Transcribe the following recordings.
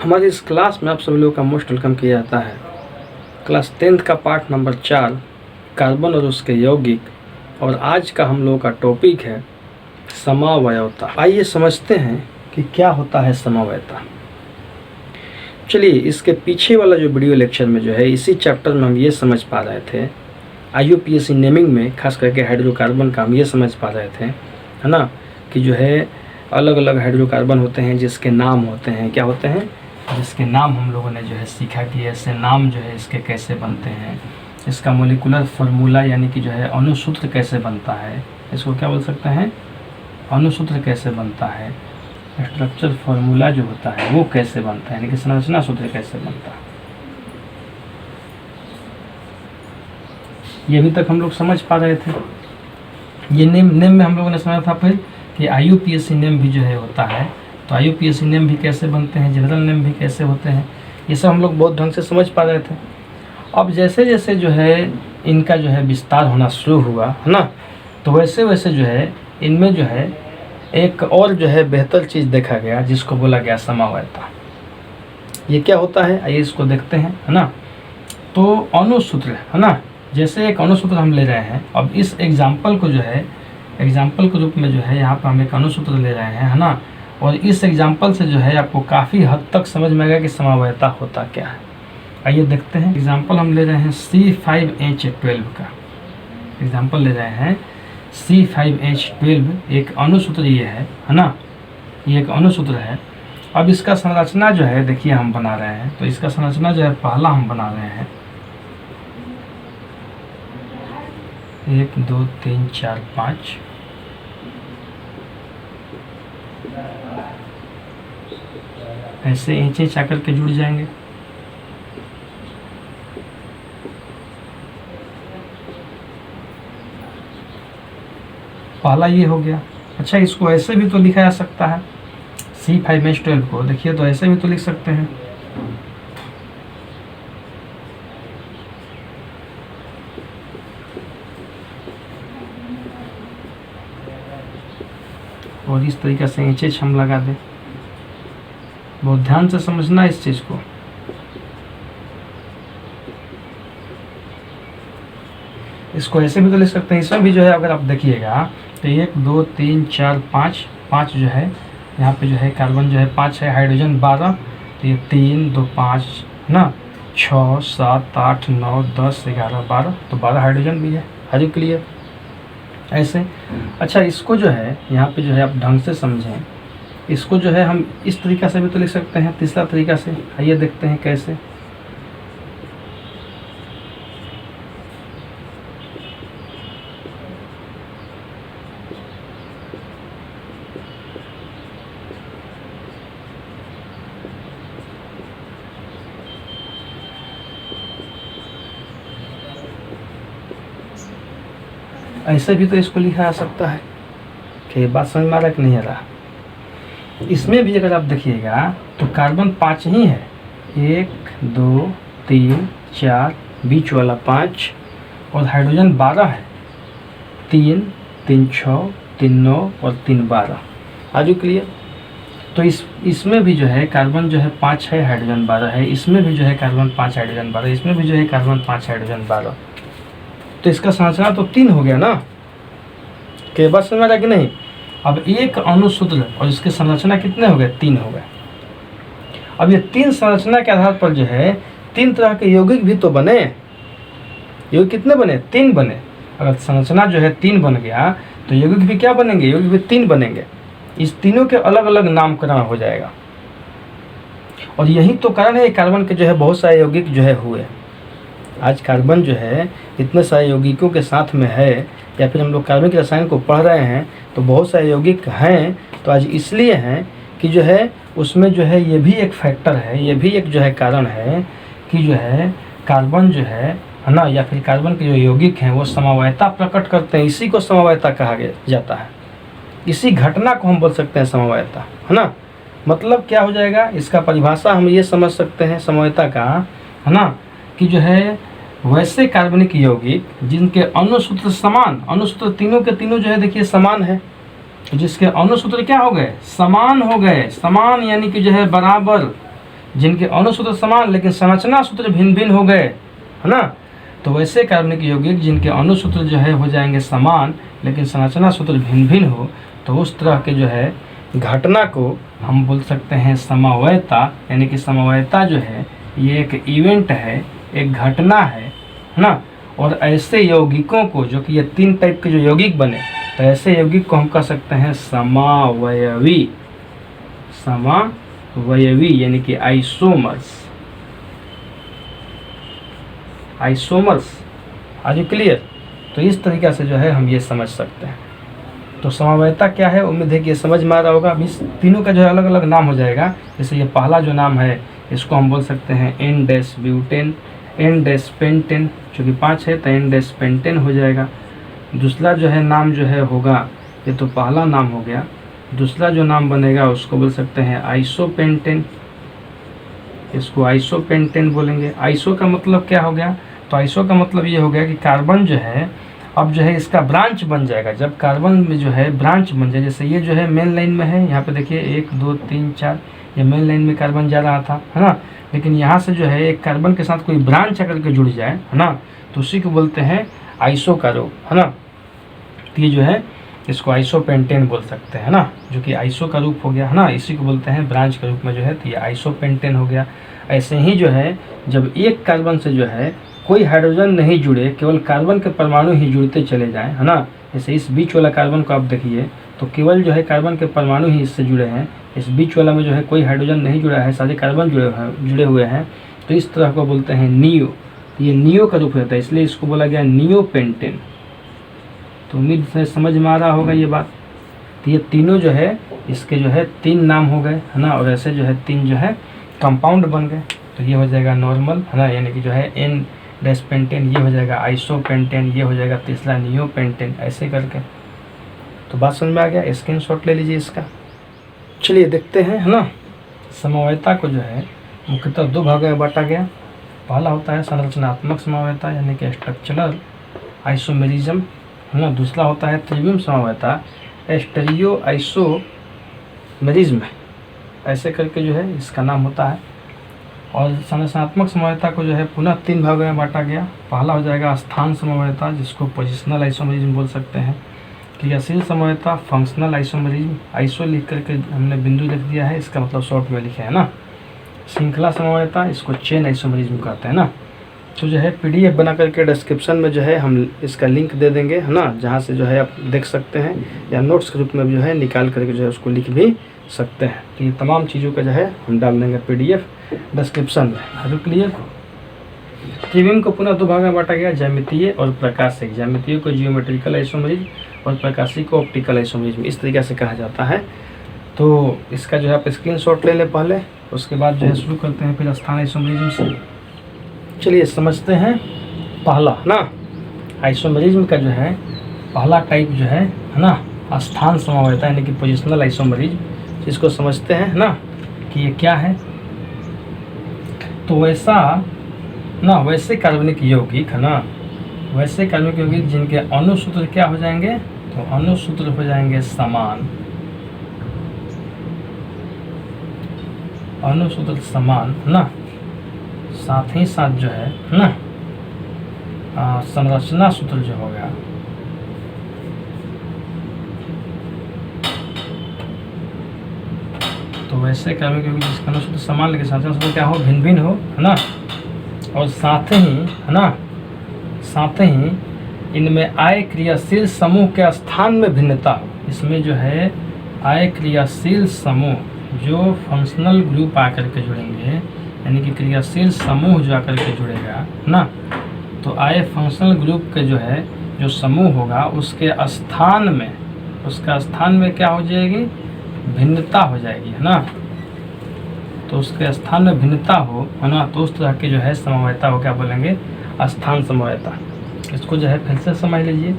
हमारे इस क्लास में आप सभी लोगों का मोस्ट वेलकम किया जाता है। क्लास 10th का पार्ट नंबर 4 कार्बन और उसके यौगिक, और आज का हम लोगों का टॉपिक है समवायता। आइए समझते हैं कि क्या होता है समवायता। चलिए, इसके पीछे वाला जो वीडियो लेक्चर में जो है, इसी चैप्टर में हम ये समझ पा रहे थे, IUPAC नेमिंग में खास करके हाइड्रोकार्बन का हम ये समझ पा रहे थे, है ना, कि जो है अलग अलग हाइड्रोकार्बन होते हैं जिसके नाम होते हैं, क्या होते हैं, जिसके नाम हम लोगों ने जो है सीखा कि ऐसे नाम जो है इसके कैसे बनते हैं, इसका मोलिकुलर फार्मूला यानी कि जो है अणुसूत्र कैसे बनता है, इसको क्या बोल सकते हैं, अणुसूत्र कैसे बनता है, स्ट्रक्चर फार्मूला जो होता है वो कैसे बनता है, यानी कि संरचना सूत्र कैसे बनता है। ये अभी तक हम लोग समझ पा रहे थे। ये नेम में हम लोगों ने समझा था फिर कि IUPAC नेम भी जो है होता है, तो IUPAC नेम भी कैसे बनते हैं, जनरल नेम भी कैसे होते हैं, ये सब हम लोग बहुत ढंग से समझ पा रहे थे। अब जैसे जैसे जो है इनका जो है विस्तार होना शुरू हुआ, है ना, तो वैसे वैसे जो है इनमें जो है एक और जो है बेहतर चीज़ देखा गया जिसको बोला गया समवायता। ये क्या होता है, आइए इसको देखते हैं, है ना। तो अणुसूत्र, है ना, जैसे एक अणुसूत्र हम ले रहे हैं। अब इस एग्जाम्पल को जो है एग्जाम्पल के रूप में जो है यहाँ पर हम एक अणुसूत्र ले रहे हैं, है ना, और इस एग्जाम्पल से जो है आपको काफ़ी हद तक समझ में आएगा कि समवायता होता क्या है। आइए देखते हैं। एग्जाम्पल हम ले रहे हैं C5H12 का एग्जाम्पल ले रहे हैं। C5H12 एक अणुसूत्र ये है ना, ये एक अणुसूत्र है। अब इसका संरचना जो है देखिए हम बना रहे हैं, तो इसका संरचना जो है पहला हम बना रहे हैं 1 2 3 4 5, ऐसे इंचे आकर के जुड़ जाएंगे। पहला ये हो गया। अच्छा, इसको ऐसे भी तो लिखा जा सकता है, C5H12 को देखिए तो ऐसे भी तो लिख सकते हैं। और इस तरीके से इंचे हम लगा दें। बहुत ध्यान से समझना इस चीज़ को। इसको ऐसे भी तो लिख सकते हैं। इसमें भी जो है अगर आप देखिएगा तो 1 2 3 4 5 जो है यहाँ पे जो है कार्बन जो है 5 है, हाइड्रोजन 12, तो ये 3 2 5 ना, 6 7 8 9 10 11 12, तो 12 हाइड्रोजन भी है। हर क्लियर ऐसे। अच्छा, इसको जो है यहाँ पे जो है आप ढंग से समझें, इसको जो है हम इस तरीक़ा से भी तो लिख सकते हैं, तीसरा तरीक़ा से। आइए देखते हैं कैसे। ऐसे भी तो इसको लिखा जा सकता है। कि बात समझ में आ रहा है कि नहीं आ रहा। इसमें भी अगर आप देखिएगा तो कार्बन 5 ही है, 1 2 3 4, बीच वाला 5, और हाइड्रोजन 12 है, 3 3 6 3 9 और 3 12। आजू क्लियर। तो इसमें भी जो है कार्बन जो है 5 है, हाइड्रोजन 12 है। इसमें भी जो है कार्बन 5 हाइड्रोजन 12, इसमें भी जो है कार्बन 5 हाइड्रोजन 12। तो इसका संरचना तो 3 हो गया ना। के बात समझ में आ रहा कि नहीं। अब एक अणुसूत्र और इसके संरचना कितने हो गए, 3 हो गए। अब ये 3 संरचना के आधार पर जो है 3 तरह के यौगिक भी तो बने। यौगिक कितने बने, 3 बने। अगर संरचना जो है 3 बन गया तो यौगिक भी क्या बनेंगे, यौगिक भी 3 बनेंगे। इस तीनों के अलग अलग नामकरण हो जाएगा। और यही तो कारण है कार्बन के जो है बहुत सारे यौगिक जो है हुए। आज कार्बन जो है इतने सारे यौगिकों के साथ में है, या फिर हम लोग कार्बनिक रसायन को पढ़ रहे हैं तो बहुत सारे यौगिक हैं। तो आज इसलिए हैं कि जो है उसमें जो है ये भी एक फैक्टर है, ये भी एक जो है कारण है कि जो है कार्बन जो है ना, या फिर कार्बन के जो यौगिक हैं वो समवायता प्रकट करते हैं। इसी को समवायता कहा जाता है। इसी घटना को हम बोल सकते हैं समवायता, है ना। मतलब क्या हो जाएगा, इसका परिभाषा हम ये समझ सकते हैं समवायता का, है ना, कि जो है वैसे कार्बनिक यौगिक जिनके अणुसूत्र समान, अणुसूत्र तीनों के तीनों जो है देखिए समान है, जिसके अणुसूत्र क्या हो गए, समान हो गए। समान यानी कि जो है बराबर, जिनके अणुसूत्र समान लेकिन संरचना सूत्र भिन्न भिन्न हो गए, है ना। तो वैसे कार्बनिक यौगिक जिनके अणुसूत्र जो है हो जाएंगे समान लेकिन संरचना सूत्र भिन्न भिन्न हो, तो उस तरह के जो है घटना को हम बोल सकते हैं समवायता। यानी कि समवायता जो है ये एक इवेंट है, एक घटना है ना। और ऐसे यौगिकों को, जो कि ये 3 टाइप के जो यौगिक बने, तो ऐसे यौगिक को हम कह सकते हैं समावयवी। समावयवी यानी कि आइसोमर्स। Are you clear? तो इस तरीक़ा से जो है हम ये समझ सकते हैं। तो समवायता क्या है, उम्मीद है कि ये समझ में आ रहा होगा। अब इस तीनों का जो है अलग अलग नाम हो जाएगा। जैसे ये पहला जो नाम है इसको हम बोल सकते हैं N-ब्यूटेन, N-पेंटेन, चूँकि 5 है तो N-पेंटेन हो जाएगा। दूसरा जो है नाम जो है होगा, ये तो पहला नाम हो गया। दूसरा जो नाम बनेगा उसको बोल सकते हैं आइसोपेंटेन, इसको आइसोपेंटेन बोलेंगे। आइसो का मतलब क्या हो गया, तो आइसो का मतलब ये हो गया कि कार्बन जो है अब जो है इसका ब्रांच बन जाएगा। जब कार्बन में जो है ब्रांच बन जाए, जैसे ये जो है मेन लाइन में है, यहाँ पे देखिए 1 2 3 4, ये मेन लाइन में कार्बन जा रहा था, है ना। लेकिन यहाँ से जो है एक कार्बन के साथ कोई ब्रांच अगर के जुड़ जाए, है ना, तो उसी को बोलते हैं आइसो का रूप, है ना। तो ये जो है इसको आइसोपेंटेन बोल सकते हैं ना, जो कि आइसो का रूप हो गया, है ना। इसी को बोलते हैं ब्रांच के रूप में जो है, तो ये आइसोपेंटेन हो गया। ऐसे ही जो है जब एक कार्बन से जो है कोई हाइड्रोजन नहीं जुड़े, केवल कार्बन के परमाणु ही जुड़ते चले जाएं, है ना। जैसे इस बीच वाला कार्बन को आप देखिए तो केवल जो है कार्बन के परमाणु ही इससे जुड़े हैं। इस बीच वाला में जो है कोई हाइड्रोजन नहीं जुड़ा है, सारे कार्बन जुड़े हुए हैं। तो इस तरह को बोलते हैं नियो। ये नियो का रूप होता है, इसलिए इसको बोला गया नियोपेंटेन। तो उम्मीद से समझ में आ रहा होगा ये बात। तो ये तीनों जो है इसके जो है 3 नाम हो गए, है ना। और ऐसे जो है 3 जो है कंपाउंड बन गए। तो ये हो जाएगा नॉर्मल, है ना, यानी कि जो है N-पेंटेन, ये हो जाएगा आइसोपेंटेन, ये हो जाएगा तीसरा नियोपेंटेन, ऐसे करके। तो बात समझ में आ गया, स्क्रीनशॉट ले लीजिए इसका। चलिए देखते हैं, है ना। समवायता को जो है मुख्यतः 2 भागों में बांटा गया। पहला होता है संरचनात्मक समवायता यानी कि स्ट्रक्चरल आइसोमेरिज्म, है ना। दूसरा होता है त्रिविम समवायता, स्टीरियो आइसोमेरिज्म, ऐसे करके जो है इसका नाम होता है। और संरचनात्मक समवायता को जो है पुनः 3 भागों में बांटा गया। पहला हो जाएगा स्थान समवायता, जिसको पोजिशनल आइसोमेरिज्म बोल सकते हैं। क्रियाशील समवायता, फंक्शनल आइसोमेरिज्म, आइसो लिख करके हमने बिंदु लिख दिया है, इसका मतलब शॉर्ट में लिखे है ना। श्रृंखला समवायता, इसको चेन आइसोमेरिज्म कहते हैं ना। तो जो है PDF बना करके डिस्क्रिप्शन में जो है हम इसका लिंक दे देंगे, है ना, जहाँ से जो है आप देख सकते हैं, या नोट्स के रूप में जो है निकाल करके जो है उसको लिख भी सकते हैं। तो ये तमाम चीज़ों का जो है हम डाल देंगे PDF डिस्क्रिप्शन में। है क्लियर? त्रिविम को पुनः 2 भाग में बांटा गया, ज्यामितीय और प्रकाशिक। ज्यामितीय को जियोमेट्रिकल आइसोमेरिज्म और प्रकाशिक को ऑप्टिकल आइसोमेरिज्म, इस तरीके से कहा जाता है। तो इसका जो है आप स्क्रीनशॉट ले लें पहले, उसके बाद जो है शुरू करते हैं फिर स्थान आइसोमेरिज्म से। चलिए समझते हैं पहला ना आइसोमेरिज्म का जो है पहला टाइप जो है ना, स्थान समवायता यानी कि पोजिशनल आइसोमेरिज्म। इसको समझते हैं ना कि ये क्या है। तो वैसे कार्बनिक यौगिक, है ना, वैसे कार्बनिक यौगिक जिनके अणुसूत्र क्या हो जाएंगे, तो अणुसूत्र हो जाएंगे समान। अणुसूत्र समान, है ना। साथ ही साथ जो है ना संरचना सूत्र जो हो गया, तो वैसे कार्बनिक यौगिक जिसका अणुसूत्र समान लेकिन संरचना सूत्र क्या हो, भिन्न भिन्न हो, है ना। और साथ ही, है ना, साथ ही इनमें आय क्रियाशील समूह के स्थान में भिन्नता हो। इसमें जो है आय क्रियाशील समूह जो फंक्शनल ग्रुप आकर के जुड़ेंगे, यानी कि क्रियाशील समूह जो आकर के जुड़ेगा ना, तो आय फंक्शनल ग्रुप के जो है जो समूह होगा उसके स्थान में, उसका स्थान में क्या हो जाएगी, भिन्नता हो जाएगी, है ना। तो उसके स्थान में भिन्नता हो, है ना, तो उस तरह की जो है समवायता हो क्या बोलेंगे, स्थान समवायता। इसको जो है फिर से समझ लीजिए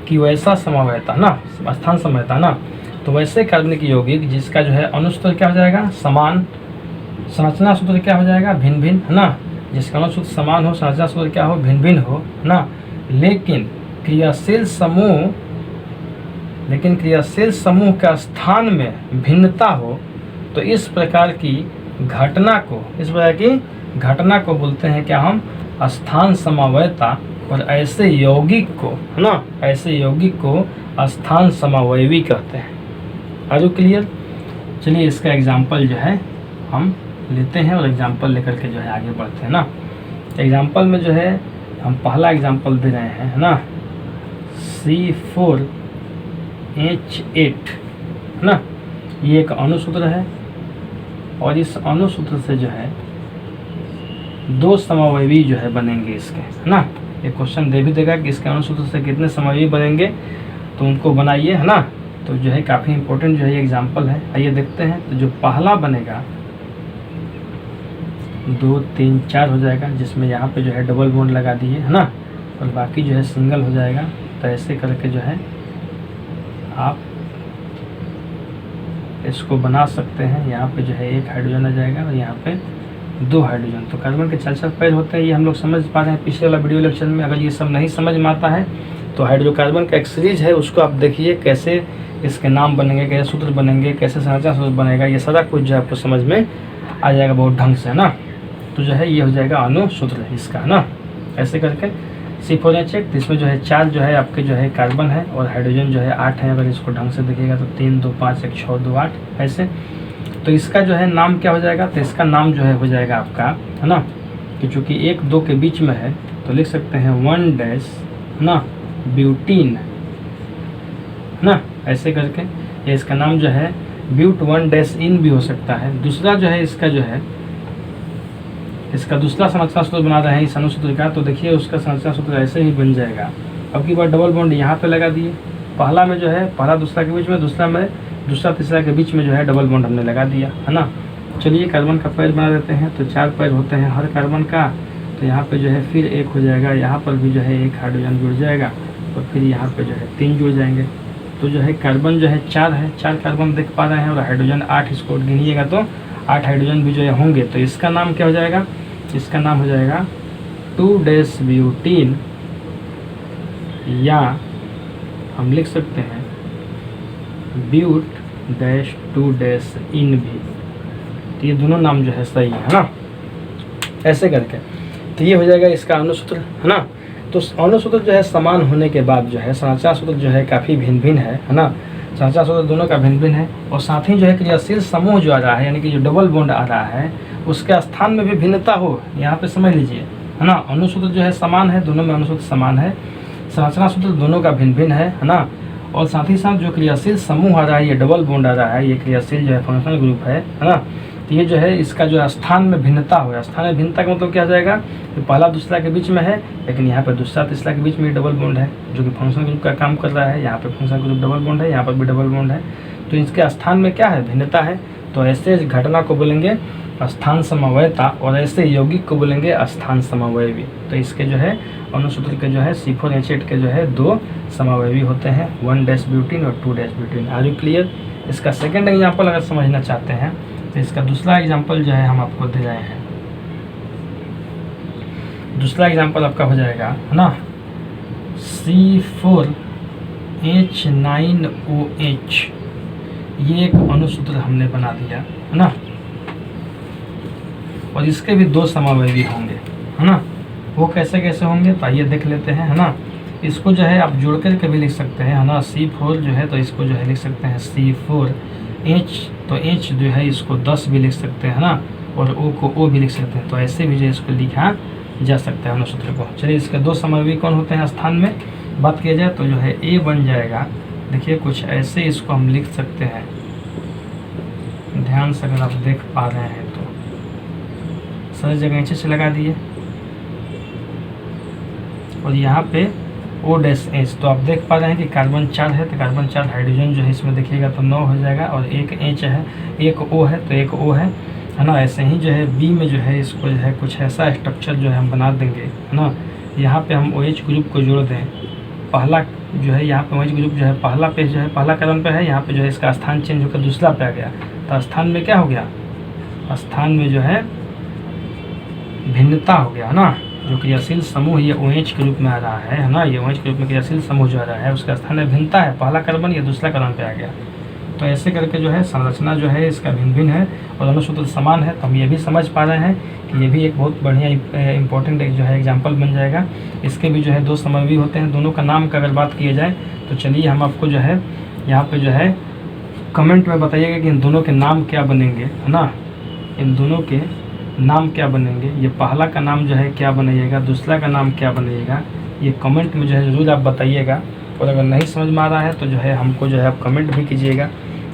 कि वैसा समवायता ना, स्थान समवायता ना, तो वैसे कार्बनिक यौगिक जिसका जो है अणुसूत्र क्या हो जाएगा, समान, संरचना सूत्र क्या हो जाएगा, भिन्न भिन्न, है ना। जिसका अणुसूत्र समान हो, संरचना सूत्र क्या हो, भिन्न भिन्न हो, है ना। लेकिन क्रियाशील समूह का स्थान में भिन्नता हो, तो इस प्रकार की घटना को, इस प्रकार की घटना को बोलते हैं क्या हम, स्थान समवायता। और ऐसे यौगिक को, है ना, ऐसे यौगिक को स्थान समवयवी कहते हैं। Are you clear? चलिए इसका एग्जाम्पल जो है हम लेते हैं और एग्जाम्पल लेकर के जो है आगे बढ़ते हैं ना। एग्जाम्पल में जो है हम पहला एग्जाम्पल दे रहे हैं, है ना, C4H8, है ना, ये एक अणुसूत्र है और इस अणुसूत्र से जो है दो समवयवी जो है बनेंगे इसके, है ना। ये क्वेश्चन दे भी देगा कि इसके अणुसूत्र से कितने समवयवी बनेंगे, तो उनको बनाइए, है ना। तो जो है काफ़ी इंपॉर्टेंट जो है ये एग्जाम्पल है। आइए देखते हैं। तो जो पहला बनेगा 2 3 4 हो जाएगा, जिसमें यहाँ पे जो है डबल बॉन्ड लगा दिए, है ना, और बाकी जो है सिंगल हो जाएगा। तो ऐसे करके जो है आप इसको बना सकते हैं। यहाँ पे जो है एक हाइड्रोजन आ जाएगा और यहाँ पे 2 हाइड्रोजन। तो कार्बन के 4 पैर होते हैं, ये हम लोग समझ पा रहे हैं पिछले वाला वीडियो लेक्चर में। अगर ये सब नहीं समझ में आता है तो हाइड्रोकार्बन का एक सीरीज है, उसको आप देखिए कैसे इसके नाम बनेंगे, कैसे सूत्र बनेंगे, कैसे संरचना सूत्र बनेगा, ये सारा कुछ जो आपको समझ में आ जाएगा बहुत ढंग से, है ना। तो जो है ये हो जाएगा अणुसूत्र इसका, है ना। ऐसे करके C4H8, इसमें जो है 4 जो है आपके जो है कार्बन है और हाइड्रोजन जो है 8 है। अगर इसको ढंग से देखिएगा तो 3 2 5 1 6 2 8 ऐसे। तो इसका जो है नाम क्या हो जाएगा, तो इसका नाम जो है हो जाएगा आपका, है ना, कि चूँकि 1 2 के बीच में है तो लिख सकते हैं 1 डैश, है ना, ब्यूटीन, है ना। ऐसे करके ये इसका नाम जो है ब्यूट 1 डैश इन भी हो सकता है। दूसरा जो है इसका जो है इसका दूसरा संरचना सूत्र बना रहे हैं इस अणुसूत्र का। तो देखिए उसका संरचना सूत्र ऐसे ही बन जाएगा। अब की बार डबल बॉन्ड यहाँ पे लगा दिए, पहला में जो है पहला दूसरा के बीच में, दूसरा में दूसरा तीसरा के बीच में जो है डबल बॉन्ड हमने लगा दिया, है ना। चलिए कार्बन का पैर बना देते हैं। तो 4 पैर होते हैं हर कार्बन का। तो यहाँ पे जो है फिर 1 हो जाएगा, यहाँ पर भी जो है 1 हाइड्रोजन जुड़ जाएगा और फिर यहाँ पे जो है 3 जुड़ जाएंगे। तो जो है कार्बन जो है 4 है, 4 कार्बन देख पा रहे हैं और हाइड्रोजन 8, इसको गिनिएगा तो 8 हाइड्रोजन भी जो है होंगे। तो इसका नाम क्या हो जाएगा, इसका नाम हो जाएगा 2 डैश ब्यूटीन, या हम लिख सकते हैं ब्यूट डैश 2 डैश इन भी। तो ये दोनों नाम जो है सही है ना, ऐसे करके। तो ये हो जाएगा इसका अणुसूत्र, है ना। तो अणुसूत्र जो है समान होने के बाद जो है संरचना सूत्र जो है काफ़ी भिन्न भिन्न है ना। संरचना सूत्र दोनों का भिन्न भिन्न है और साथ ही जो है क्रियाशील समूह जो आ रहा है, यानी कि जो डबल बॉन्ड आ रहा है, उसके स्थान में भी भिन्नता हो, यहाँ पे समझ लीजिए, है ना। अणुसूत्र जो है समान है, दोनों में अणुसूत्र समान है, संरचना सूत्र दोनों का भिन्न भिन्न है ना। और साथ ही साथ जो क्रियाशील समूह आ रहा है, ये डबल बॉन्ड आ रहा है, ये क्रियाशील जो है फंक्शनल ग्रुप है ना। तो ये जो है इसका जो स्थान में भिन्नता हो, स्थान में भिन्नता का मतलब क्या हो जाएगा, तो पहला दूसरा के बीच में है, लेकिन यहाँ पे दूसरा तीसरा के बीच में डबल बॉन्ड है, जो कि फंक्शनल ग्रुप का काम कर रहा है। यहाँ पे फंक्शनल ग्रुप डबल बॉन्ड है, यहाँ पर भी डबल बॉन्ड है। तो इसके स्थान में क्या है, भिन्नता है। तो ऐसे घटना को बोलेंगे स्थान समवयता और ऐसे यौगिक को बोलेंगे स्थान समवयवी। तो इसके जो है अणुसूत्र के जो है C4H8 के जो है 2 समवयवी होते हैं, 1 डैश ब्यूटीन और 2 dash butene. Are you clear? इसका सेकंड एग्जांपल अगर समझना चाहते हैं तो इसका दूसरा एग्जांपल जो है हम आपको दे रहे हैं। दूसरा एग्जांपल आपका हो जाएगा, है ना, C4H9OH। ये एक अणुसूत्र हमने बना दिया, है ना, और इसके भी 2 समवयवी होंगे, है ना। वो कैसे कैसे होंगे तो आइए देख लेते हैं, है ना। इसको जो है आप जोड़ करके भी लिख सकते हैं, है ना। C4 जो है तो इसको जो है लिख सकते हैं C4H, तो H जो है इसको 10 भी लिख सकते हैं, है ना, और O को O भी लिख सकते हैं। तो ऐसे भी जो इसको लिखा जा सकता है अणुसूत्र को। चलिए इसके 2 समवयवी कौन होते हैं स्थान में बात किया जाए तो जो है A बन जाएगा। देखिए कुछ ऐसे इसको हम लिख सकते हैं, ध्यान से अगर आप देख पा रहे हैं तो सारी जगह नीचे से लगा दिए और यहाँ पे O डैश H। तो आप देख पा रहे हैं कि कार्बन 4 है, तो कार्बन 4 हाइड्रोजन जो है इसमें देखिएगा तो 9 हो जाएगा और एक H है, एक O है तो एक O है ना। ऐसे ही जो है B में जो है इसको जो है कुछ ऐसा स्ट्रक्चर जो है हम बना देंगे, है ना। यहाँ पे हम OH ग्रुप को जोड़ दें, पहला जो है यहाँ पे OH ग्रुप जो है पहला पे जो है पहला कार्बन पे है, यहाँ पे जो है इसका स्थान चेंज होकर दूसरा पे आ गया। तो स्थान में क्या हो गया, स्थान में जो है भिन्नता हो गया, है ना। जो क्रियाशील समूह ये OH के रूप में आ रहा है ना, ये OH के रूप में क्रियाशील समूह जो आ रहा है उसका स्थान में भिन्नता है, पहला कार्बन या दूसरा कार्बन पे आ गया। तो ऐसे करके जो है संरचना जो है इसका भिन्न भिन्न है और दोनों सूत्र समान है। तो हम ये भी समझ पा रहे हैं कि ये भी एक बहुत बढ़िया इंपॉर्टेंट एक जो है एग्जाम्पल बन जाएगा। इसके भी जो है दो समन्वयी होते हैं, दोनों का नाम का अगर बात किया जाए तो चलिए हम आपको जो है यहाँ पे जो है कमेंट में बताइएगा कि इन दोनों के नाम क्या बनेंगे, है ना। इन दोनों के नाम क्या बनेंगे, ये पहला का नाम जो है क्या बनाइएगा, दूसरा का नाम क्या बनाइएगा, ये कमेंट में जो है ज़रूर आप बताइएगा। और अगर नहीं समझ में आ रहा है तो जो है हमको जो है आप कमेंट भी कीजिएगा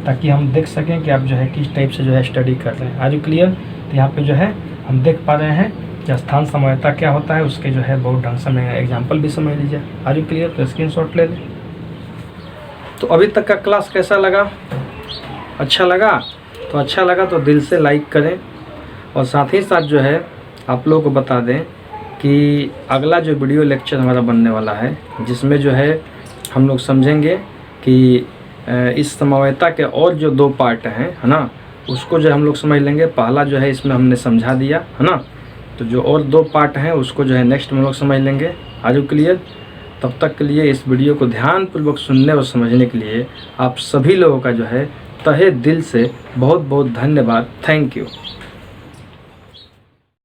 ताकि हम देख सकें कि आप जो है किस टाइप से जो है स्टडी कर रहे हैं। Are you clear? तो यहाँ पे जो है हम देख पा रहे हैं कि स्थान समन्वयता क्या होता है, उसके जो है बहुत ढंग से मैं एग्जाम्पल भी समझ लीजिए। Are you clear? तो स्क्रीनशॉट ले लें। तो अभी तक का क्लास कैसा लगा? अच्छा लगा? तो अच्छा लगा तो दिल से लाइक करें और साथ ही साथ जो है आप लोगों को बता दें कि अगला जो वीडियो लेक्चर हमारा बनने वाला है जिसमें जो है हम लोग समझेंगे कि इस समन्वयता के और जो दो पार्ट हैं, है ना, उसको जो हम लोग समझ लेंगे। पहला जो है इसमें हमने समझा दिया, है ना, तो जो और दो पार्ट हैं उसको जो है नेक्स्ट में हम लोग समझ लेंगे। Are you clear? तब तक के लिए इस वीडियो को ध्यानपूर्वक सुनने और समझने के लिए आप सभी लोगों का जो है तहे दिल से बहुत बहुत धन्यवाद। Thank you.